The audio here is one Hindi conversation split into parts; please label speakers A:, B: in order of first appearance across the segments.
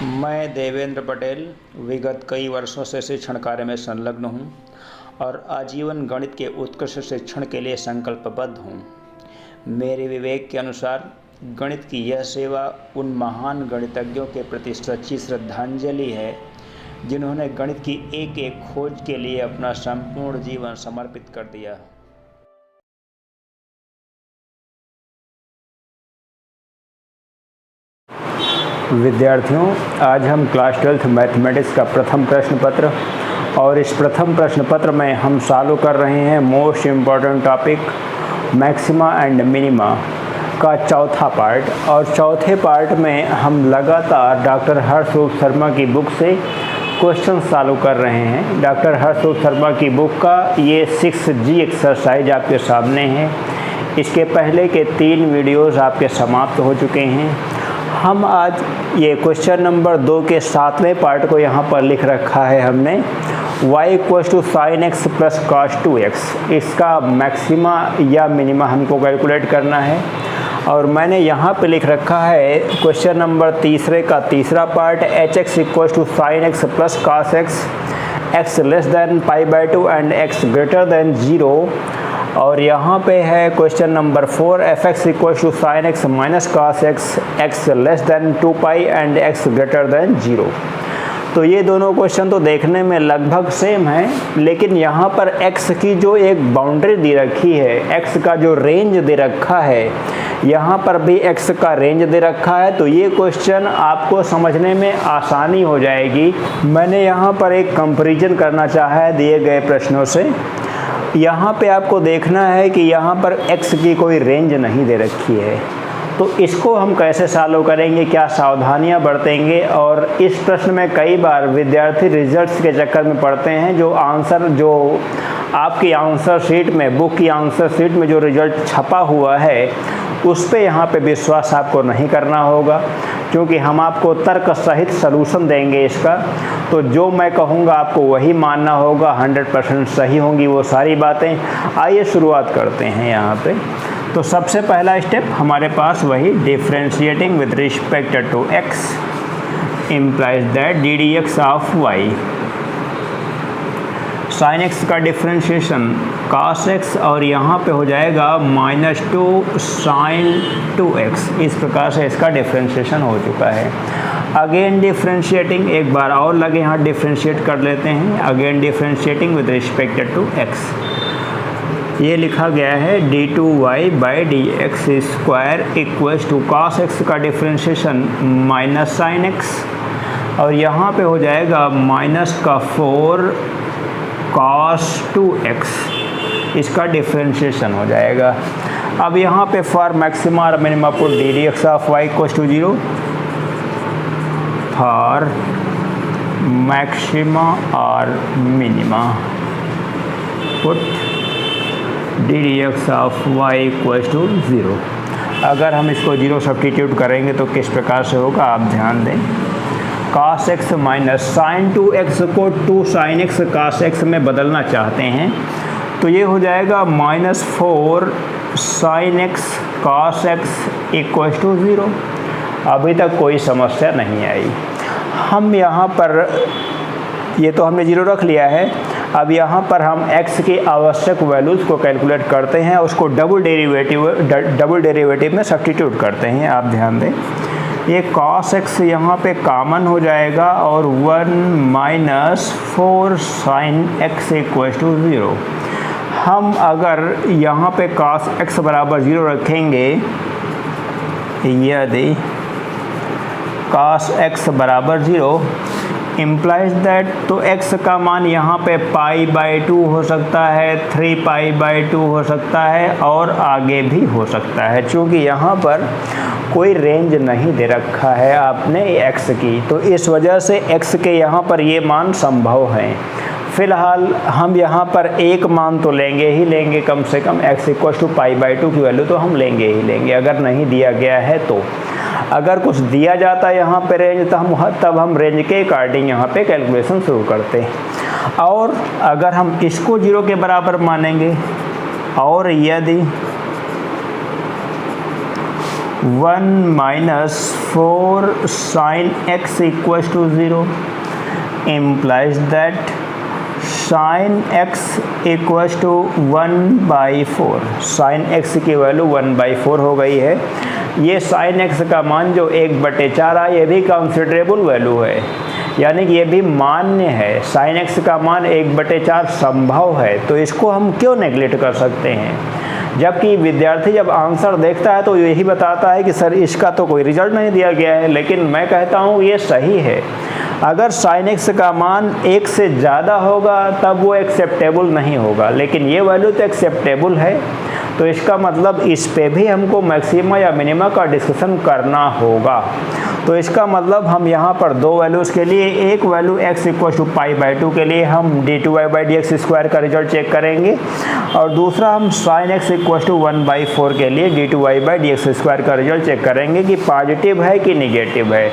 A: मैं देवेंद्र पटेल विगत कई वर्षों से शिक्षण कार्य में संलग्न हूँ और आजीवन गणित के उत्कृष्ट शिक्षण के लिए संकल्पबद्ध हूँ। मेरे विवेक के अनुसार गणित की यह सेवा उन महान गणितज्ञों के प्रति सच्ची श्रद्धांजलि है जिन्होंने गणित की एक एक खोज के लिए अपना संपूर्ण जीवन समर्पित कर दिया। विद्यार्थियों, आज हम क्लास 12th मैथमेटिक्स का प्रथम प्रश्न पत्र और इस प्रथम प्रश्न पत्र में हम सॉल्व कर रहे हैं most important topic maxima and minima का चौथा पार्ट। और चौथे पार्ट में हम लगातार डॉक्टर हर्षरूप शर्मा की बुक से क्वेश्चन सॉल्व कर रहे हैं। डॉक्टर हर्षरूप शर्मा की बुक का ये 6G एक्सरसाइज आपके सामने है। इसके पहले के 3 वीडियोज़ आपके समाप्त हो चुके हैं। हम आज ये क्वेश्चन नंबर 2 के 7वें पार्ट को यहाँ पर लिख रखा है हमने, y = sin x + cos 2x। इसका मैक्सिमा या मिनिमा हमको कैलकुलेट करना है। और मैंने यहाँ पे लिख रखा है क्वेश्चन नंबर 3 का तीसरा part, hx = sin x + cos x, x < π/2 and x > 0। और यहाँ पे है question number 4, fx = sin x - cos x, x < 2π and x > 0। तो ये दोनों क्वेश्चन तो देखने में लगभग सेम है, लेकिन यहाँ पर x की जो एक बाउंड्री दे रखी है, x का जो रेंज दे रखा है, यहाँ पर भी x का रेंज दे रखा है। तो ये क्वेश्चन आपको समझने में आसानी हो जाएगी। मैंने यहाँ पर एक कंपैरिजन करना चाहा है दिए गए प्रश्नों से। यहाँ पे आपको देखना है कि यहाँ पर x की कोई रेंज नहीं दे रखी है, तो इसको हम कैसे सॉल्व करेंगे, क्या सावधानियाँ बरतेंगे। और इस प्रश्न में कई बार विद्यार्थी रिजल्ट्स के चक्कर में पड़ते हैं। जो आपकी आंसर शीट में, बुक की आंसर शीट में जो रिजल्ट छपा हुआ है, उस पे यहाँ पे विश्वास आपको नहीं करना होगा, क्योंकि हम आपको तर्क सहित सलूशन देंगे इसका। तो जो मैं कहूँगा आपको वही मानना होगा, 100% सही होंगी वो सारी बातें। आइए शुरुआत करते हैं यहाँ पे। तो सबसे पहला स्टेप हमारे पास वही differentiating with respect to x implies that d d x of y। Sine x का डिफरेंशिएशन cos x और यहाँ पे हो जाएगा -2 sin 2x। इस प्रकार से इसका डिफरेंशिएशन हो चुका है। अगेन डिफरेंशिएटिंग, एक बार और लगे यहाँ डिफरेंशिएट कर लेते हैं। Again differentiating with respect to x, ये लिखा गया है d2y/dx² = cos x का डिफरेंशिएशन -sin x और यहाँ पे हो जाएगा -4 cos 2x। इसका डिफरेंशिएशन हो जाएगा। अब यहाँ पे फॉर मैक्सिमा और minima put d d x of y = 0। For maxima और minima put d d x of y = 0। अगर हम इसको 0 सब्स्टिट्यूट करेंगे तो किस प्रकार से होगा आप ध्यान दें। cos x - sin 2x को 2 sin x cos x में बदलना चाहते हैं, तो ये हो जाएगा -4 sin x cos x = 0। अभी तक कोई समस्या नहीं आई। हम यहाँ पर, ये तो हमने 0 रख लिया है। अब यहाँ पर हम x की आवश्यक वैल्यूज़ को कैलकुलेट करते हैं, उसको डबल डेरिवेटिव में सब्स्टिट्यूट करते हैं। आप ध्यान दें, ये cos x यहाँ पे कॉमन हो जाएगा और 1 - 4 sin x = 0। हम अगर यहाँ पे cos x = 0 रखेंगे, यदि cos x = 0 इम्प्लाइज दैट, तो x का मान यहाँ पे π/2 हो सकता है, 3π/2 हो सकता है और आगे भी हो सकता है। चूँकि यहाँ पर कोई रेंज नहीं दे रखा है आपने x की, तो इस वजह से x के यहाँ पर ये मान संभव हैं। फ़िलहाल हम यहाँ पर एक मान तो लेंगे ही लेंगे, कम से कम x = π/2 की वैल्यू तो हम लेंगे ही लेंगे। अगर नहीं दिया गया है तो, अगर कुछ दिया जाता है यहाँ पे रेंज, तो तब हम रेंज के अकॉर्डिंग यहाँ पे कैलकुलेशन शुरू करते हैं। और अगर हम इसको 0 के बराबर मानेंगे और यदि 1 minus 4 sine x equals to 0 implies that sine x equals to 1/4। Sine x की वैल्यू 1/4 हो गई है। ये साइन एक्स का मान जो 1/4 है, ये भी कंसिडरेबल वैल्यू है, यानी कि ये भी मान्य है। साइन एक्स का मान 1/4 संभव है, तो इसको हम क्यों नेगलेक्ट कर सकते हैं? जबकि विद्यार्थी जब आंसर देखता है तो यही बताता है कि सर इसका तो कोई रिजल्ट नहीं दिया गया है, लेकिन मैं कहता हूँ ये सही है। अगर साइन एक्स का मान 1 से ज़्यादा होगा तब वो एक्सेप्टेबल नहीं होगा, लेकिन ये वैल्यू तो एक्सेप्टेबल है, तो इसका मतलब इस पे भी हमको मैक्सिमा या मिनिमा का डिस्कशन करना होगा। तो इसका मतलब हम यहाँ पर दो वैल्यूज़ के लिए, एक वैल्यू x इक्वल टू π/2 के लिए हम d2y/dx² का रिजल्ट चेक करेंगे, और दूसरा हम sin x इक्वल टू 1/4 के लिए d2y/dx² का रिजल्ट चेक करेंगे कि पॉजिटिव है कि निगेटिव है।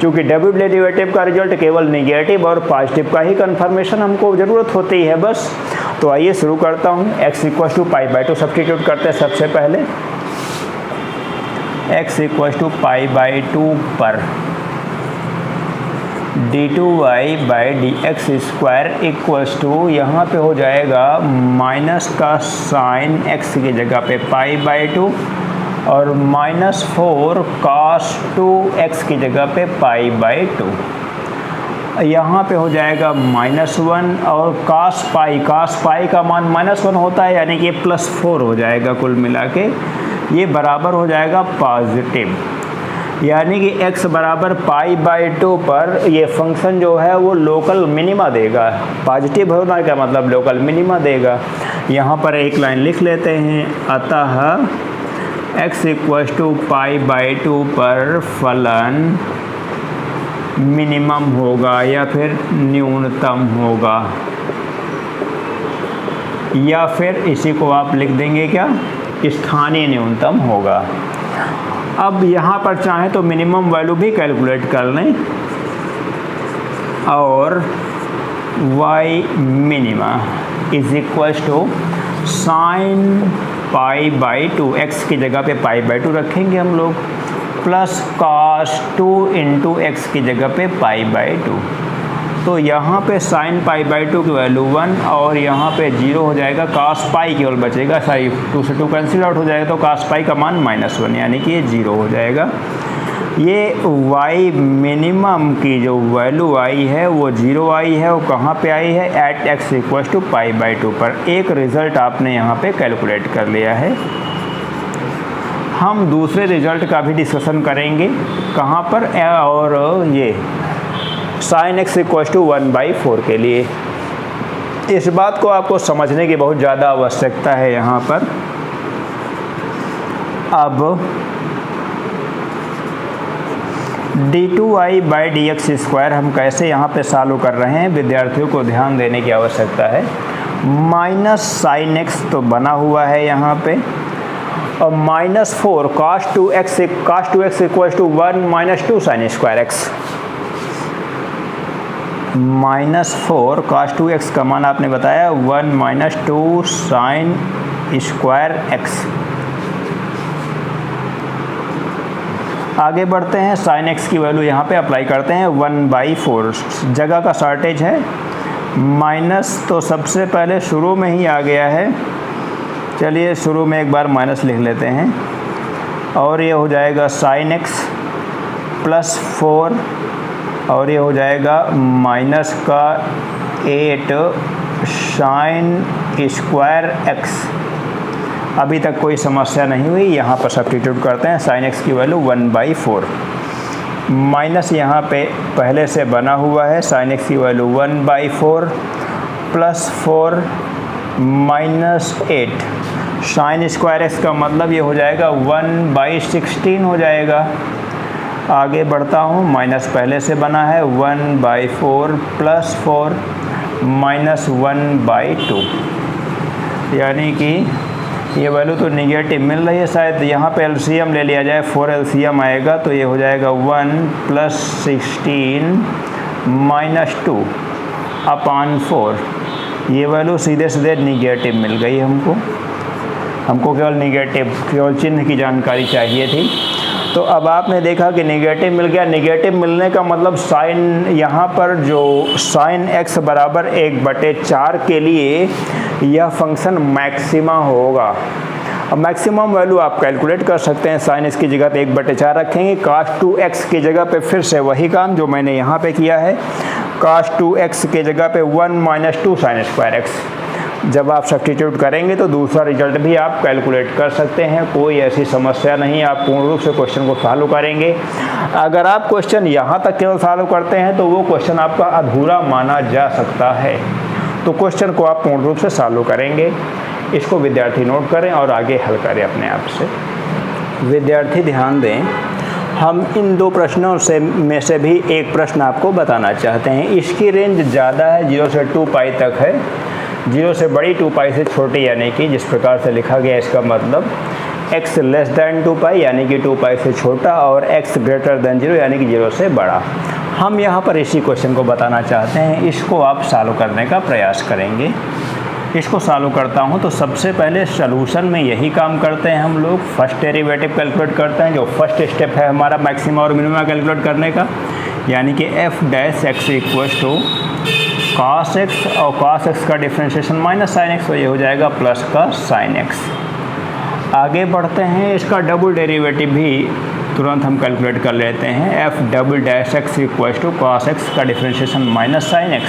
A: क्योंकि डबल डेरिवेटिव का रिजल्ट केवल निगेटिव और पॉजिटिव का ही कंफर्मेशन हमको ज़रूरत होती है बस। तो आइए शुरू करता हूँ। x इक्वल टू π/2 सब्स्टिट्यूट करते हैं सबसे पहले। x इक्वल टू π/2 पर d2y/dx² इक्वल्स टू, यहाँ पे हो जाएगा माइनस का साइन x की जगह पे π/2 और -4 cos 2x की जगह पे π/2। यहाँ पे हो जाएगा -1 और cos पाई का मान -1 होता है, यानी कि +4 हो जाएगा कुल मिला के। ये बराबर हो जाएगा पॉजिटिव, यानी कि x बराबर π/2 पर ये फंक्शन जो है वो लोकल मिनिमा देगा। पॉजिटिव होना का मतलब लोकल मिनिमा देगा। यहाँ पर एक लाइन लिख लेते हैं, अतः x इक्वल टू π/2 पर फलन मिनिमम होगा या फिर न्यूनतम होगा, या फिर इसी को आप लिख देंगे क्या, स्थानीय न्यूनतम होगा। अब यहाँ पर चाहें तो मिनिमम वैल्यू भी कैलकुलेट कर लें, और y minima is equal to sine π/2, x की जगह पे π/2 रखेंगे हम लोग, प्लस cos 2 इंटू एक्स की जगह पे π/2। तो यहाँ पे साइन π/2 की वैल्यू 1 और यहाँ पे 0 हो जाएगा। cos पाई केवल बचेगा, सॉरी 2 से 2 कैंसिल आउट हो जाएगा, तो cos पाई का मान -1, यानी कि ये 0 हो जाएगा। ये y मिनिमम की जो वैल्यू आई है वो 0 आई है, वो कहाँ पे आई है, एट x इक्वल टू π/2 पर। एक रिज़ल्ट आपने यहाँ पे कैलकुलेट कर लिया है। हम दूसरे रिज़ल्ट का भी डिस्कशन करेंगे, कहाँ पर, और ये sin x इक्वल टू 1/4 के लिए। इस बात को आपको समझने की बहुत ज़्यादा आवश्यकता है यहाँ पर। अब d2y/dx² हम कैसे यहाँ पे सॉल्व कर रहे हैं, विद्यार्थियों को ध्यान देने की आवश्यकता है। माइनस साइन एक्स तो बना हुआ है यहाँ पे, और -4 cos 2x equal to 1 - 2 sin square x. -4 cos 2x का मान आपने बताया 1 - 2 sin स्क्वायर एक्स। आगे बढ़ते हैं, साइन एक्स की वैल्यू यहाँ पे अप्लाई करते हैं। 1/4 जगह का शॉर्टेज है, माइनस तो सबसे पहले शुरू में ही आ गया है। चलिए शुरू में एक बार माइनस लिख लेते हैं, और ये हो जाएगा साइन एक्स प्लस 4, और ये हो जाएगा माइनस का 8 साइन स्क्वायर एक्स। अभी तक कोई समस्या नहीं हुई। यहाँ पर सब्स्टिट्यूट करते हैं, साइन एक्स की वैल्यू 1/4, माइनस यहाँ पे पहले से बना हुआ है, साइन एक्स की value 1/4 plus 4 -8 sine square x का मतलब ये हो जाएगा 1/16 हो जाएगा। आगे बढ़ता हूँ, माइनस पहले से बना है 1/4 प्लस 4 -1/2, यानी कि ये वैल्यू तो निगेटिव मिल रही है। शायद यहाँ पे एलसीएम ले लिया जाए, 4 एलसीएम आएगा, तो ये हो जाएगा 1 + 16 - 2 अपॉन 4। ये वैल्यू सीधे सीधे निगेटिव मिल गई हमको केवल निगेटिव, केवल चिन्ह की जानकारी चाहिए थी। तो अब आपने देखा कि नेगेटिव मिल गया। नेगेटिव मिलने का मतलब साइन, यहाँ पर जो साइन x बराबर 1/4 के लिए यह फंक्शन मैक्सिमा होगा। अब मैक्सिमम वैल्यू आप कैलकुलेट कर सकते हैं। साइन x की जगह पे 1/4 रखेंगे, cos 2x की जगह पे फिर से वही काम जो मैंने यहाँ पे किया है, cos 2x के जगह पे 1 - 2 sin स्क्वायर x। जब आप सब्स्टिट्यूट करेंगे तो दूसरा रिजल्ट भी आप कैलकुलेट कर सकते हैं, कोई ऐसी समस्या नहीं। आप पूर्ण रूप से क्वेश्चन को सॉल्व करेंगे। अगर आप क्वेश्चन यहाँ तक केवल सॉल्व करते हैं तो वो क्वेश्चन आपका अधूरा माना जा सकता है। तो क्वेश्चन को आप पूर्ण रूप से सॉल्व करेंगे। इसको विद्यार्थी नोट करें और आगे हल करें अपने आप से। विद्यार्थी ध्यान दें, हम इन दो प्रश्नों में से भी एक प्रश्न आपको बताना चाहते हैं। इसकी रेंज ज़्यादा है, 0 से 2 पाई तक है। 0 से बड़ी 2 पाई से छोटी, यानी कि जिस प्रकार से लिखा गया इसका मतलब x लेस दैन 2 पाई यानी कि 2 पाई से छोटा, और x ग्रेटर दैन 0 यानी कि 0 से बड़ा। हम यहाँ पर इसी क्वेश्चन को बताना चाहते हैं। इसको आप सॉल्व करने का प्रयास करेंगे। इसको सॉल्व करता हूँ तो सबसे पहले सॉल्यूशन में यही काम करते हैं हम लोग। फर्स्ट डेरिवेटिव कैलकुलेट करते हैं, जो फर्स्ट स्टेप है हमारा मैक्सिमा और मिनिमा कैलकुलेट करने का, यानी कि f dash x equals to cos x, और cos x का डिफ्रेंशिएशन माइनस साइन x, तो ये हो जाएगा प्लस का साइन x। आगे बढ़ते हैं, इसका डबल डेरिवेटिव भी तुरंत हम कैलकुलेट कर लेते हैं। f double dash x equals to cos x का डिफ्रेंशिएशन माइनस साइन x,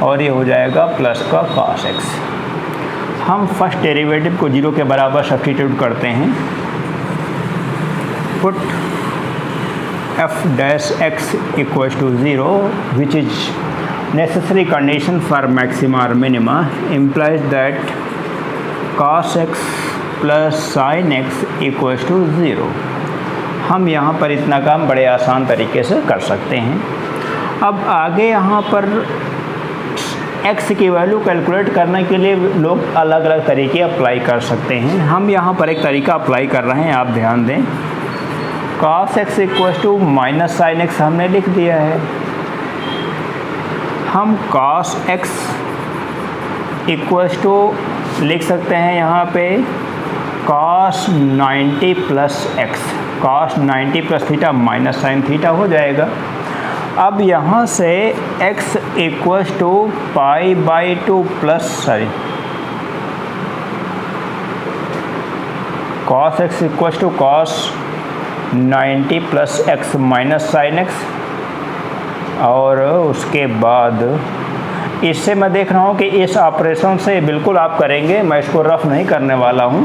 A: और ये हो जाएगा प्लस का cos x। हम फर्स्ट डेरिवेटिव को 0 के बराबर सब्स्टिट्यूट करते हैं। Put f dash x equals to 0 which is necessary condition for maxima or minima implies that cos x plus sin x equals to 0। हम यहाँ पर इतना काम बड़े आसान तरीके से कर सकते हैं। अब आगे यहाँ पर x की वैल्यू कैलकुलेट करने के लिए लोग अलग अलग तरीके अप्लाई कर सकते हैं। हम यहाँ पर एक तरीका अप्लाई कर रहे हैं, आप ध्यान दें। cos x equals to minus sine x हमने लिख दिया है। हम cos x इक्वल्स टू लिख सकते हैं यहाँ पे cos 90 plus x, cos 90 plus theta minus sine theta हो जाएगा। अब यहाँ से x equals to π/2 plus cos x equals to cos 90 plus x minus sine x, और उसके बाद इससे मैं देख रहा हूँ कि इस ऑपरेशन से बिल्कुल आप करेंगे, मैं इसको रफ नहीं करने वाला हूँ।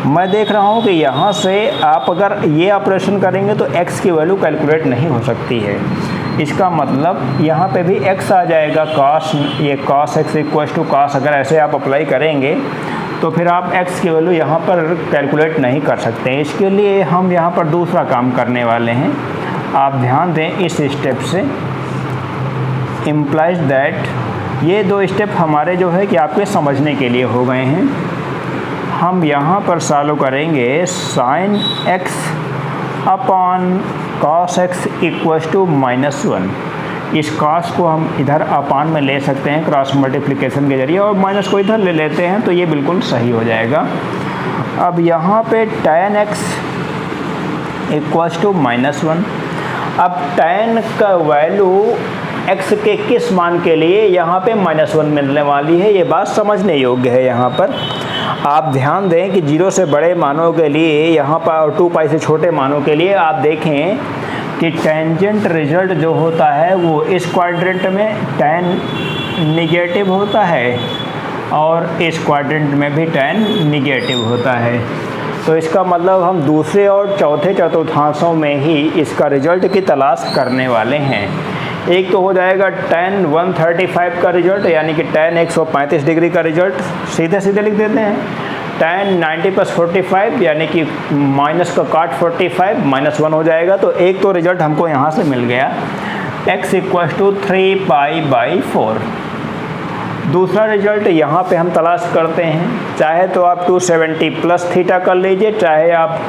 A: मैं देख रहा हूँ कि यहाँ से आप अगर ये ऑपरेशन करेंगे तो x की वैल्यू कैलकुलेट नहीं हो सकती है। इसका मतलब यहाँ पे भी x आ जाएगा, ये cos x equals to cos, अगर ऐसे आप अप्लाई करेंगे तो फिर आप x की वैल्यू यहाँ पर कैलकुलेट नहीं कर सकते। इसके लिए हम यहाँ पर दूसरा काम करने वाले हैं। आप ध्यान दें, इस स्टेप से इम्प्लाइज दैट, ये दो स्टेप हमारे जो है कि आपके समझने के लिए हो गए हैं। हम यहाँ पर सॉल्व करेंगे sine x upon cos x equals to -1। इस cos को हम इधर अपान में ले सकते हैं क्रॉस मल्टीप्लिकेशन के जरिए, और माइनस को इधर ले लेते हैं तो ये बिल्कुल सही हो जाएगा। अब यहाँ पे tan x इक्वल्स टू -1। अब tan का वैल्यू x के किस मान के लिए यहाँ पे -1 मिलने वाली है, ये बात समझने योग्य है। यहाँ पर आप ध्यान दें कि 0 से बड़े मानों के लिए यहाँ पर और 2 पाई से छोटे मानों के लिए आप देखें कि टेंजेंट रिजल्ट जो होता है वो इस क्वाड्रेंट में tan निगेटिव होता है और इस क्वाड्रेंट में भी tan निगेटिव होता है। तो इसका मतलब हम दूसरे और चौथे चतुर्थांशों में ही इसका रिजल्ट की तलाश करने वाले हैं। एक तो हो जाएगा tan 135 का रिजल्ट, यानी कि tan 135 डिग्री का रिजल्ट, सीधे सीधे लिख देते हैं। tan 90 प्लस 45 यानी कि माइनस का काट 45 -1 हो जाएगा। तो एक तो रिजल्ट हमको यहाँ से मिल गया, x इक्वल्स टू 3π/4। दूसरा रिजल्ट यहाँ पे हम तलाश करते हैं, चाहे तो आप 270 प्लस थीटा कर लीजिए, चाहे आप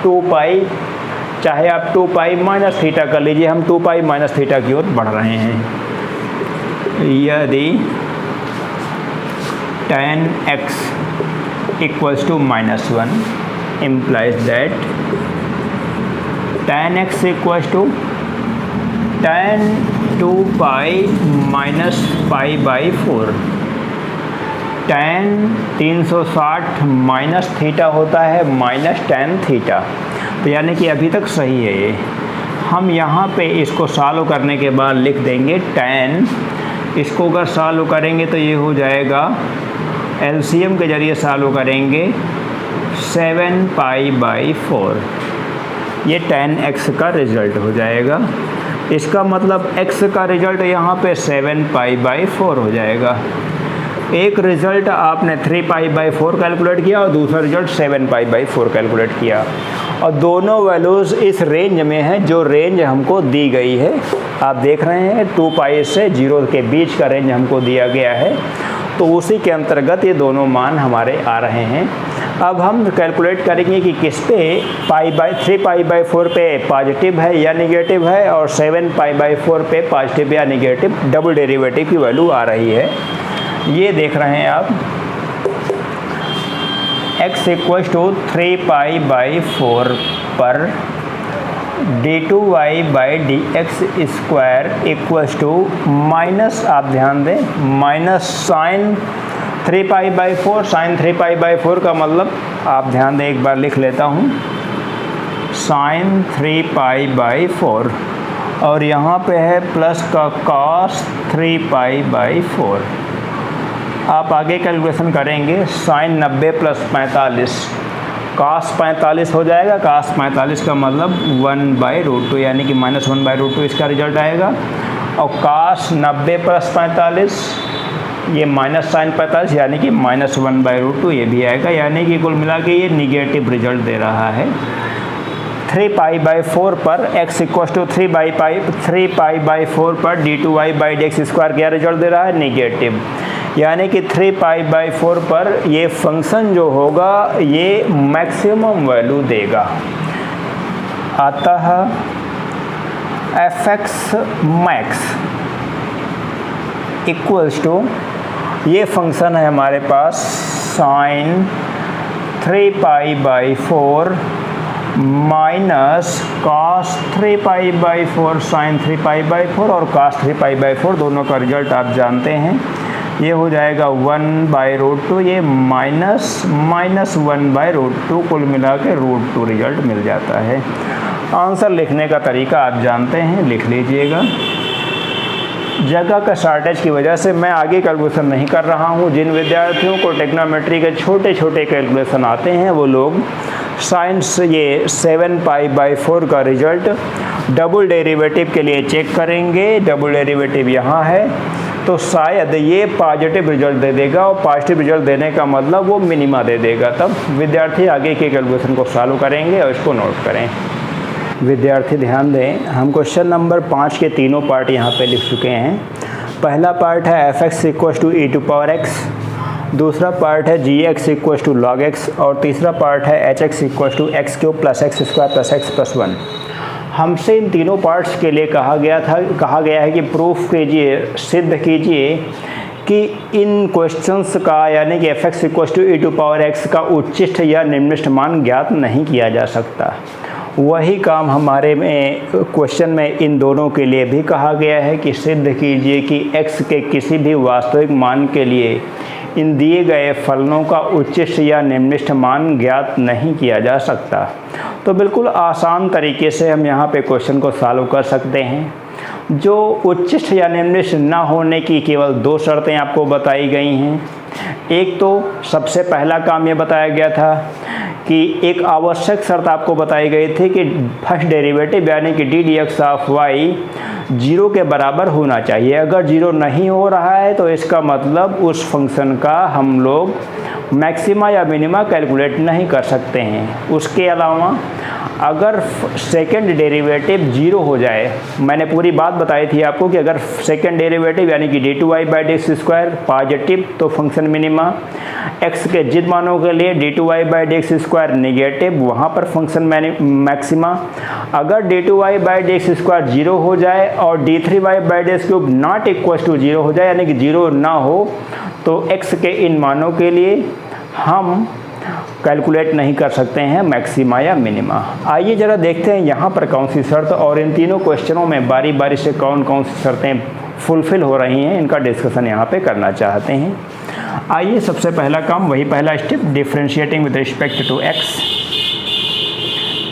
A: 2π माइनस थीटा कर लीजिए। हम 2π माइनस थीटा की ओर बढ़ रहे हैं। यदि tan x equals to -1 implies that tan x equals to tan 2 pi minus pi by 4। tan 360 minus theta होता है माइनस tan थीटा। तो यानी कि अभी तक सही है ये। हम यहाँ पे इसको सॉल्व करने के बाद लिख देंगे tan, इसको अगर सॉल्व करेंगे तो ये हो जाएगा, एलसीएम के ज़रिए सॉल्व करेंगे 7 पाई बाई 4। ये tan x का रिज़ल्ट हो जाएगा। इसका मतलब x का रिज़ल्ट यहाँ पे 7 पाई बाई 4 हो जाएगा। एक रिज़ल्ट आपने 3 पाई बाई 4 कैलकुलेट किया और दूसरा रिज़ल्ट 7 पाई बाई 4 कैलकुलेट किया, और दोनों वैल्यूज़ इस रेंज में हैं जो रेंज हमको दी गई है। आप देख रहे हैं 2 पाई से 0 के बीच का रेंज हमको दिया गया है, तो उसी के अंतर्गत ये दोनों मान हमारे आ रहे हैं। अब हम कैलकुलेट करेंगे कि किस पे 3 पाई बाई 4 पे पॉजिटिव है या नेगेटिव है, और 7 पाई बाई 4 पे पॉजिटिव या नेगेटिव डबल डेरिवेटिव की वैल्यू आ रही है। ये देख रहे हैं आप, x equals to 3 pi by 4 पर d2y by d x square equals to minus, आप ध्यान दें, minus sine 3 pi by 4। Sine 3 pi by 4 का मतलब आप ध्यान दें, एक बार लिख लेता हूँ, साइन 3 पाई बाई 4, और यहाँ पे है प्लस का cos 3 पाई बाई 4। आप आगे कैलकुलेशन करेंगे, साइन 90 प्लस 45 cos 45 हो जाएगा। cos 45 का मतलब 1/√2 यानी कि -1/√2 इसका रिजल्ट आएगा, और cos 90 प्लस 45 ये माइनस साइन 45 यानी कि -1/√2 ये भी आएगा, यानी कि कुल मिला के ये निगेटिव रिजल्ट दे रहा है। 3 पाई बाई 4 पर x equal to 3 pi by 4 पर d2y by d x square क्या रिजल्ट दे रहा है, निगेटिव, यानी कि 3 पाई बाई 4 पर ये फंक्शन जो होगा ये मैक्सिमम वैल्यू देगा। अतः fx मैक्स इक्वल्स टू, ये फंक्शन है हमारे पास sine 3 pi by 4 minus cos 3 pi by 4 sine 3 pi by 4, और cos 3 पाई बाई 4 दोनों का रिजल्ट आप जानते हैं, ये हो जाएगा 1/√2, ये -1/√2, कुल मिला के √2 रिजल्ट मिल जाता है। आंसर लिखने का तरीका आप जानते हैं, लिख लीजिएगा। जगह का शॉर्टेज की वजह से मैं आगे कैलकुलेशन नहीं कर रहा हूँ। जिन विद्यार्थियों को ट्रिग्नोमेट्री के छोटे छोटे कैलकुलेशन आते हैं वो लोग साइंस ये 7 पाई बाई 4 का रिजल्ट डबल डेरिवेटिव के लिए चेक करेंगे। डबल डेरिवेटिव यहाँ है, तो शायद ये पॉजिटिव रिजल्ट दे देगा, और पॉजिटिव रिजल्ट देने का मतलब वो मिनिमा दे देगा। तब विद्यार्थी आगे के कैलकुलेशन को सॉल्व करेंगे और इसको नोट करें। विद्यार्थी ध्यान दें, हम क्वेश्चन नंबर 5 के तीनों पार्ट यहाँ पे लिख चुके हैं। पहला पार्ट है f(x) equal to e to power x, दूसरा पार्ट है gx equal to log x, और तीसरा पार्ट है hx equal to x³ plus x square plus x plus 1। हमसे इन तीनों पार्ट्स के लिए कहा गया है कि प्रूफ कीजिए, सिद्ध कीजिए कि इन क्वेश्चंस का यानी कि f(x) equal to e to power x का उच्चिष्ट या निम्निष्ट मान ज्ञात नहीं किया जा सकता। वही काम हमारे में क्वेश्चन में इन दोनों के लिए भी कहा गया है कि सिद्ध कीजिए कि x के किसी भी वास्तविक मान के लिए इन दिए गए फलनों का उच्चिष्ट या निम्निष्ट मान ज्ञात नहीं किया जा सकता। तो बिल्कुल आसान तरीके से हम यहाँ पे क्वेश्चन को सॉल्व कर सकते हैं। जो उच्चिष्ट या निम्निष्ट ना होने की केवल 2 शर्तें आपको बताई गई हैं। एक तो सबसे पहला काम ये बताया गया था कि एक आवश्यक शर्त आपको बताई गई थी कि फर्स्ट डेरिवेटिव यानी कि d d x of y 0 के बराबर होना चाहिए। अगर 0 नहीं हो रहा है तो इसका मतलब उस फंक्शन का हम लोग मैक्सिमा या मिनिमा कैलकुलेट नहीं कर सकते हैं। उसके अलावा अगर सेकंड डेरिवेटिव 0 हो जाए, मैंने पूरी बात बताई थी आपको कि अगर सेकंड डेरिवेटिव यानी कि d2y by d x square positive तो फंक्शन मिनिमा, x के जिद मानों के लिए d2y by d x square negative, वहाँ पर फंक्शन मैक्सिमा। अगर d2y by d x square 0 हो जाए और d3y by d x cube not equal to 0 हो जाए यानी कि 0 ना हो, तो x के इन मानों के लिए हम कैलकुलेट नहीं कर सकते हैं मैक्सिमा या मिनिमा। आइए ज़रा देखते हैं यहाँ पर कौन सी शर्त और इन तीनों क्वेश्चनों में बारी बारी से कौन कौन सी शर्तें फुलफिल हो रही हैं, इनका डिस्कशन यहाँ पे करना चाहते हैं। आइए सबसे पहला काम, वही पहला step, differentiating with respect to x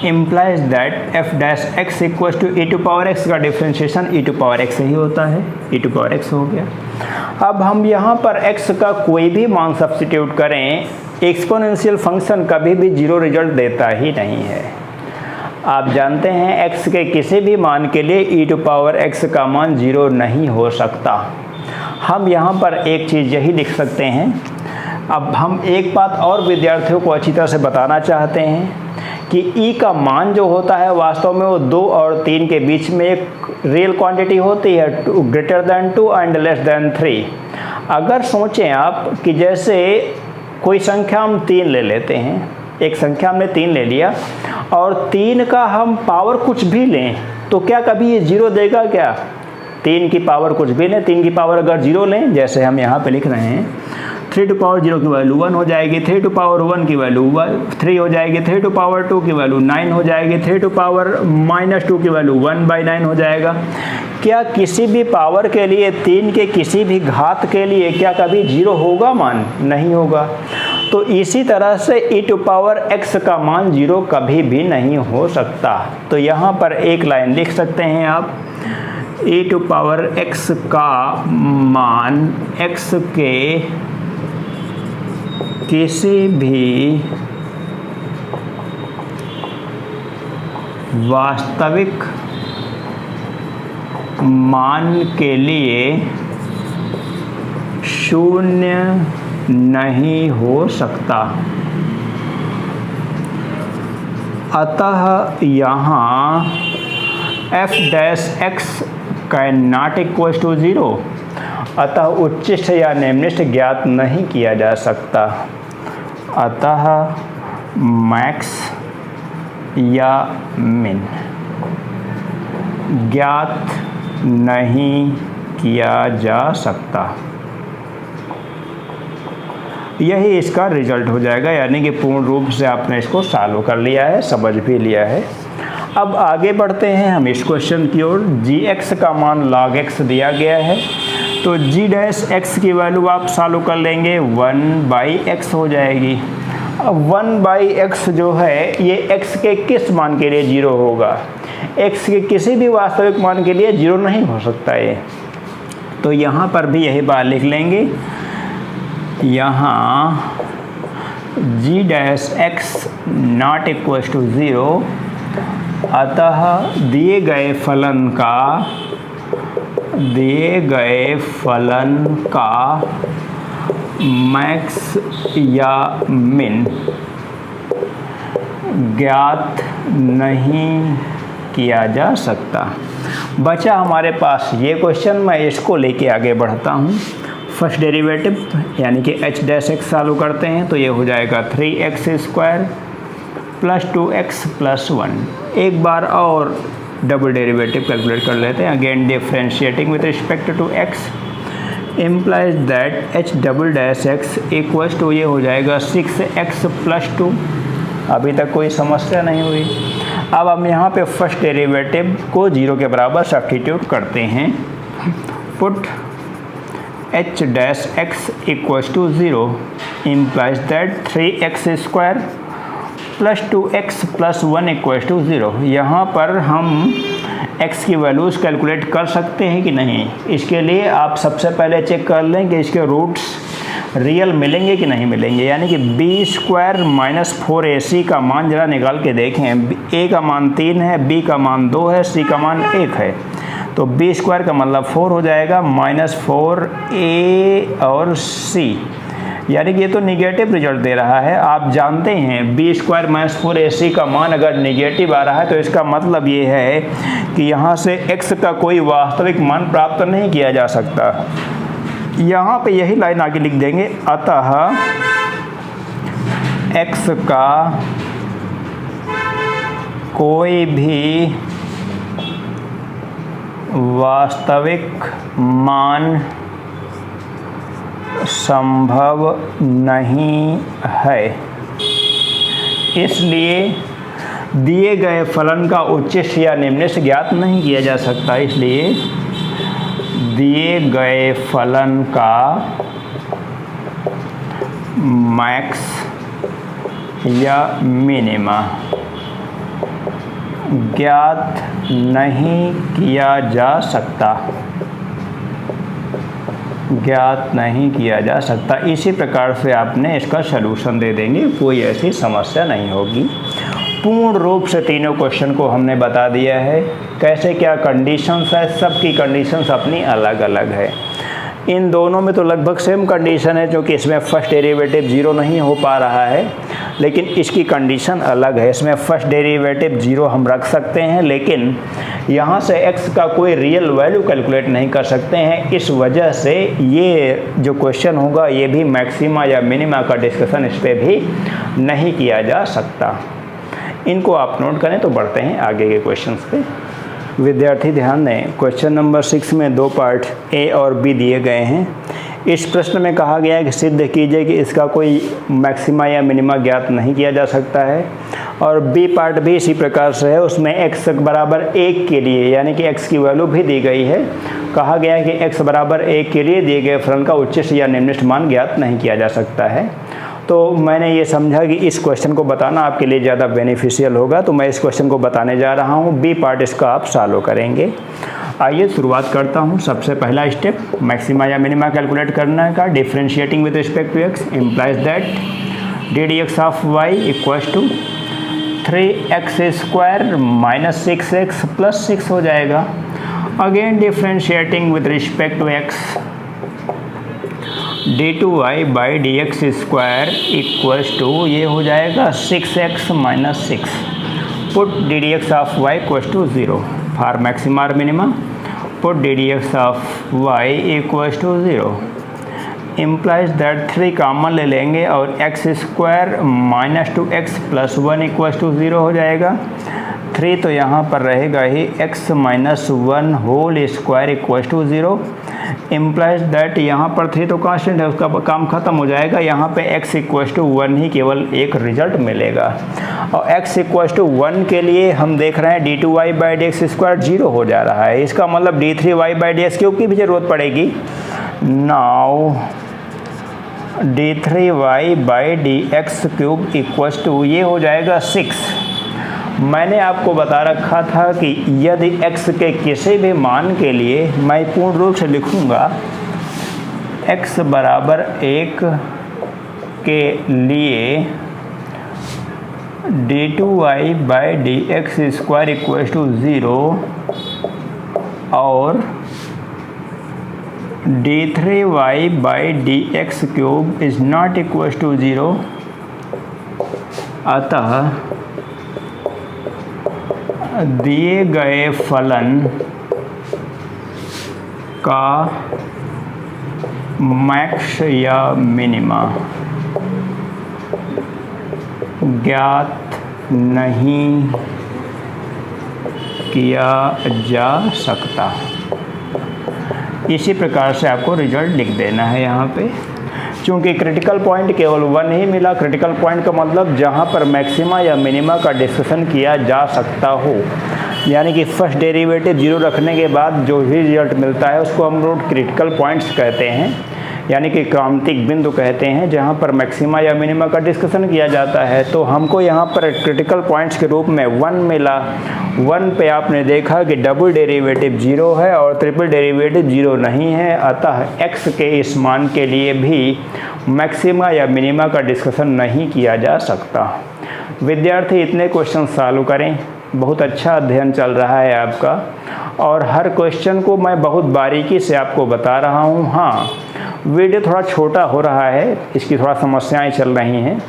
A: implies that f dash x equal to e to power x का differentiation e to power x ही होता है, e टू पावर x हो गया। अब हम यहाँ पर x का कोई भी मान सब्स्टिट्यूट करें, एक्सपोनेंशियल फंक्शन कभी भी जीरो रिजल्ट देता ही नहीं है। आप जानते हैं x के किसी भी मान के लिए e टू पावर x का मान जीरो नहीं हो सकता। हम यहाँ पर एक चीज़ यही लिख सकते हैं। अब हम एक बात और विद्यार्थियों को अच्छी तरह से बताना चाहते हैं कि e का मान जो होता है वास्तव में वो 2 और 3 के बीच में एक रियल क्वांटिटी होती है, greater than 2 and less than 3। अगर सोचें आप कि जैसे कोई संख्या हम 3 ले लेते हैं, एक संख्या हमने 3 ले लिया और 3 का हम पावर कुछ भी लें तो क्या कभी ये जीरो देगा क्या? 3 की पावर कुछ भी लें, 3 की पावर अगर जीरो लें, जैसे हम यहाँ पे लिख रहे हैं 3 टू पावर 0 की वैल्यू 1 हो जाएगी, 3 टू पावर 1 की वैल्यू 3 हो जाएगी, 3 टू पावर 2 की वैल्यू 9 हो जाएगी, 3 टू पावर -2 की वैल्यू 1/9 हो जाएगा। क्या किसी भी पावर के लिए 3 के किसी भी घात के लिए क्या कभी जीरो होगा मान? नहीं होगा। तो इसी तरह से e टू पावर x का मान जीरो कभी भी नहीं हो सकता। तो यहाँ पर एक लाइन लिख सकते हैं आप, e टू पावर x का मान x के किसी भी वास्तविक मान के लिए शून्य नहीं हो सकता। अतः यहाँ f dash x can not equal to 0, अतः उच्चिष्ट या निम्निष्ट ज्ञात नहीं किया जा सकता। अतः मैक्स या मिन ज्ञात नहीं किया जा सकता। यही इसका रिजल्ट हो जाएगा, यानी कि पूर्ण रूप से आपने इसको सॉल्व कर लिया है, समझ भी लिया है। अब आगे बढ़ते हैं हम इस क्वेश्चन की ओर। gx का मान log x दिया गया है, तो g डैश x की वैल्यू आप सॉल्व कर लेंगे 1/x हो जाएगी। अब 1/x जो है ये x के किस मान के लिए जीरो होगा? x के किसी भी वास्तविक मान के लिए जीरो नहीं हो सकता ये। तो यहाँ पर भी यही बात लिख लेंगे, यहाँ g dash x not equal to 0, अतः दिए गए फलन का मैक्स या मिन ज्ञात नहीं किया जा सकता। बचा हमारे पास ये क्वेश्चन, मैं इसको लेके आगे बढ़ता हूँ। फर्स्ट डेरिवेटिव यानी कि h डैश x चालू करते हैं, तो ये हो जाएगा 3x² प्लस 2x प्लस 1। एक बार और डबल डेरिवेटिव कैलकुलेट कर लेते हैं। Again differentiating with respect to x implies that h double dash x equals to ये हो जाएगा 6x प्लस 2। अभी तक कोई समस्या नहीं हुई। अब हम यहाँ पे फर्स्ट डेरिवेटिव को 0 के बराबर सब्स्टिट्यूट करते हैं। Put h dash x equals to 0 implies that 3x² plus 2x plus 1 equals to 0। यहाँ पर हम x की वैल्यूज़ कैलकुलेट कर सकते हैं कि नहीं, इसके लिए आप सबसे पहले चेक कर लें कि इसके रूट्स रियल मिलेंगे कि नहीं मिलेंगे। यानी कि b² माइनस 4ac का मान ज़रा निकाल के देखें। a का मान 3 है, b का मान 2 है, c का मान 1 है। तो b² का मतलब 4 हो जाएगा, माइनस 4a और c, यानी कि ये तो निगेटिव रिजल्ट दे रहा है। आप जानते हैं b² माइनस 4ac का मान अगर निगेटिव आ रहा है तो इसका मतलब ये है कि यहाँ से x का कोई वास्तविक मान प्राप्त नहीं किया जा सकता। यहाँ पे यही लाइन आगे लिख देंगे, अतः x का कोई भी वास्तविक मान संभव नहीं है। इसलिए दिए गए फलन का उच्चिष्ट या निम्निष्ट ज्ञात नहीं किया जा सकता। इसलिए दिए गए फलन का मैक्स या मिनिमा ज्ञात नहीं किया जा सकता, ज्ञात नहीं किया जा सकता। इसी प्रकार से आपने इसका सलूशन दे देंगे, कोई ऐसी समस्या नहीं होगी। पूर्ण रूप से तीनों क्वेश्चन को हमने बता दिया है, कैसे क्या कंडीशंस है, सबकी कंडीशंस अपनी अलग अलग है। इन दोनों में तो लगभग सेम कंडीशन है, क्योंकि इसमें फर्स्ट डेरिवेटिव जीरो नहीं हो पा रहा है, लेकिन इसकी कंडीशन अलग है। इसमें फर्स्ट डेरिवेटिव जीरो हम रख सकते हैं, लेकिन यहाँ से x का कोई रियल वैल्यू कैलकुलेट नहीं कर सकते हैं। इस वजह से ये जो क्वेश्चन होगा ये भी मैक्सिमा या मिनिमा का डिस्कशन इस पर भी नहीं किया जा सकता। इनको आप नोट करें तो बढ़ते हैं आगे के क्वेश्चंस पे। विद्यार्थी ध्यान दें, क्वेश्चन नंबर 6 में दो पार्ट ए और बी दिए गए हैं। इस प्रश्न में कहा गया है कि सिद्ध कीजिए कि इसका कोई मैक्सिमा या मिनिमा ज्ञात नहीं किया जा सकता है। और बी पार्ट भी इसी प्रकार से है, उसमें x बराबर 1 के लिए, यानी कि x की वैल्यू भी दी गई है। कहा गया है कि x बराबर 1 के लिए दिए गए फलन का उच्चिष्ट या निम्निष्ट मान ज्ञात नहीं किया जा सकता है। तो मैंने ये समझा कि इस क्वेश्चन को बताना आपके लिए ज़्यादा बेनिफिशियल होगा, तो मैं इस क्वेश्चन को बताने जा रहा हूँ। बी पार्ट इसका आप सॉल्व करेंगे। आइए शुरुआत करता हूँ। सबसे पहला स्टेप मैक्सिमा या मिनिमा कैलकुलेट करने का। Differentiating with respect to x implies that d d x of y equals to 3x² minus 6x plus 6 हो जाएगा। Again differentiating with respect to x d2y by d x square equals to ये हो जाएगा 6x minus 6। Put d d x of y equals to 0 for maxima और minima. Put d d x of y equals to 0 implies that 3 common ले लेंगे और x² minus 2x plus 1 equals to 0 हो जाएगा। 3 तो यहाँ पर रहेगा ही, x minus 1 whole square equals to 0 implies दैट यहाँ पर 3 तो कांस्टेंट है, उसका काम खत्म हो जाएगा। यहाँ पे x इक्वल्स टू 1 ही केवल एक रिजल्ट मिलेगा। और x इक्वल्स टू 1 के लिए हम देख रहे हैं d2y by d x square 0 हो जा रहा है। इसका मतलब d3y by d x cube की भी जरूरत पड़ेगी। Now d3y by d x cube equals to ये हो जाएगा 6। मैंने आपको बता रखा था कि यदि x के किसी भी मान के लिए मैं पूर्ण रूप से लिखूंगा x बराबर 1 के लिए d2y by d x square equals to 0 और d3y by d x cube is not equals to 0, अतः दिए गए फलन का मैक्स या मिनिमा ज्ञात नहीं किया जा सकता। इसी प्रकार से आपको रिजल्ट लिख देना है यहाँ पे। चूँकि क्रिटिकल पॉइंट केवल 1 ही मिला, क्रिटिकल पॉइंट का मतलब जहाँ पर मैक्सिमा या मिनिमा का डिस्कशन किया जा सकता हो, यानी कि फर्स्ट डेरिवेटिव 0 रखने के बाद जो भी रिजल्ट मिलता है उसको हम लोग क्रिटिकल पॉइंट्स कहते हैं, यानी कि क्रांतिक बिंदु कहते हैं, जहाँ पर मैक्सिमा या मिनिमा का डिस्कशन किया जाता है। तो हमको यहाँ पर क्रिटिकल पॉइंट्स के रूप में 1 मिला। 1 पे आपने देखा कि डबल डेरिवेटिव 0 है और ट्रिपल डेरिवेटिव 0 नहीं है, अतः x के इस मान के लिए भी मैक्सिमा या मिनिमा का डिस्कशन नहीं किया जा सकता। विद्यार्थी इतने क्वेश्चन सॉल्व करें, बहुत अच्छा अध्ययन चल रहा है आपका और हर क्वेश्चन को मैं बहुत बारीकी से आपको बता रहा हूँ। हाँ, वीडियो थोड़ा छोटा हो रहा है, इसकी थोड़ा समस्याएं चल रही हैं,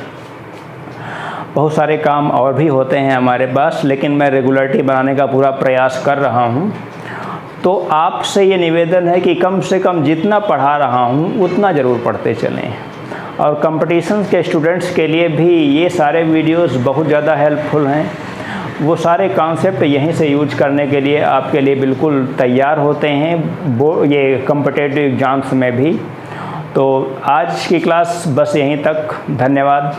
A: बहुत सारे काम और भी होते हैं हमारे पास, लेकिन मैं रेगुलरिटी बनाने का पूरा प्रयास कर रहा हूं। तो आपसे ये निवेदन है कि कम से कम जितना पढ़ा रहा हूं उतना ज़रूर पढ़ते चलें। और कंपटीशन के स्टूडेंट्स के लिए भी ये सारे वीडियोस बहुत ज़्यादा हेल्पफुल हैं। वो सारे कॉन्सेप्ट यहीं से यूज करने के लिए आपके लिए बिल्कुल तैयार होते हैं, वो ये कॉम्पिटिटिव एग्ज़ाम्स में भी। तो आज की क्लास बस यहीं तक। धन्यवाद।